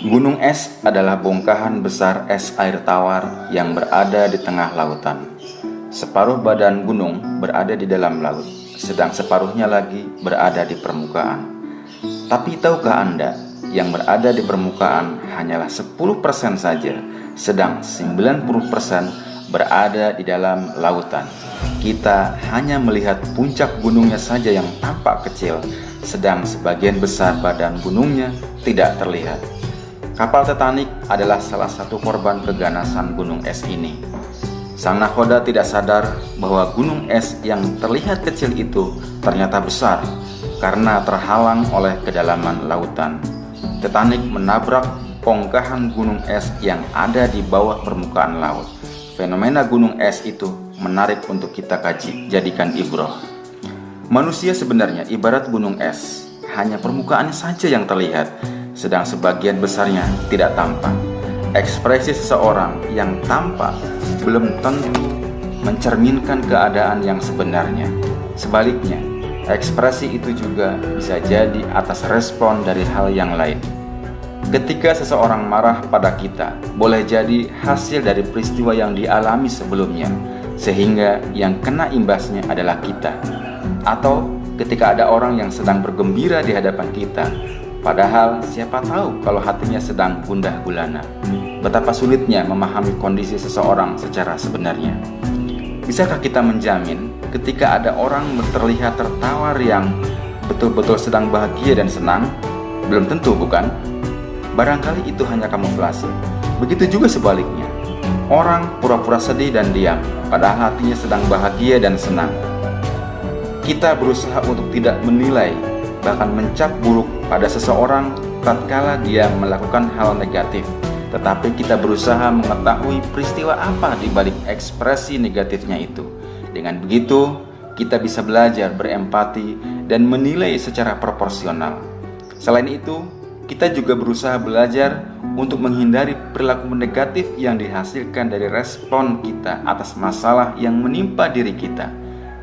Gunung es adalah bongkahan besar es air tawar yang berada di tengah lautan. Separuh badan gunung berada di dalam laut, sedang separuhnya lagi berada di permukaan. Tapi tahukah Anda, yang berada di permukaan hanyalah 10% saja, sedang 90% berada di dalam lautan. Kita hanya melihat puncak gunungnya saja yang tampak kecil, sedang sebagian besar badan gunungnya tidak terlihat. Kapal Titanic adalah salah satu korban keganasan gunung es ini. Sang nahkoda tidak sadar bahwa gunung es yang terlihat kecil itu ternyata besar karena terhalang oleh kedalaman lautan. Titanic menabrak bongkahan gunung es yang ada di bawah permukaan laut. Fenomena gunung es itu menarik untuk kita kaji, jadikan ibrah. Manusia sebenarnya ibarat gunung es, hanya permukaannya saja yang terlihat, sedang sebagian besarnya tidak tampak. Ekspresi seseorang yang tampak belum tentu mencerminkan keadaan yang sebenarnya. Sebaliknya, ekspresi itu juga bisa jadi atas respon dari hal yang lain. Ketika seseorang marah pada kita, boleh jadi hasil dari peristiwa yang dialami sebelumnya, sehingga yang kena imbasnya adalah kita. Atau ketika ada orang yang sedang bergembira di hadapan kita, padahal siapa tahu kalau hatinya sedang gundah gulana. Betapa sulitnya memahami kondisi seseorang secara sebenarnya. Bisakah kita menjamin ketika ada orang terlihat tertawa yang betul-betul sedang bahagia dan senang? Belum tentu, bukan? Barangkali itu hanya kamuflase. Begitu juga sebaliknya. Orang pura-pura sedih dan diam, padahal hatinya sedang bahagia dan senang. Kita berusaha untuk tidak menilai, bahkan mencap buruk pada seseorang tatkala dia melakukan hal negatif. Tetapi kita berusaha mengetahui peristiwa apa di balik ekspresi negatifnya itu. Dengan begitu, kita bisa belajar berempati dan menilai secara proporsional. Selain itu, kita juga berusaha belajar untuk menghindari perilaku negatif yang dihasilkan dari respon kita atas masalah yang menimpa diri kita.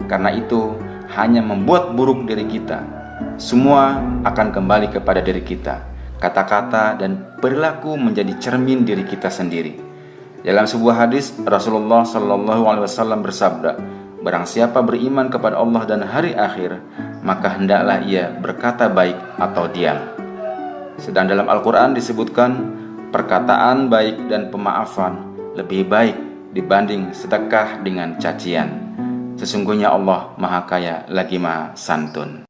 Karena itu hanya membuat buruk diri kita. Semua akan kembali kepada diri kita. Kata-kata dan perilaku menjadi cermin diri kita sendiri. Dalam sebuah hadis, Rasulullah SAW bersabda, "Barang siapa beriman kepada Allah dan hari akhir, maka hendaklah ia berkata baik atau diam." Sedang dalam Al-Quran disebutkan, perkataan baik dan pemaafan lebih baik dibanding sedekah dengan cacian. Sesungguhnya Allah Maha Kaya lagi Maha Santun.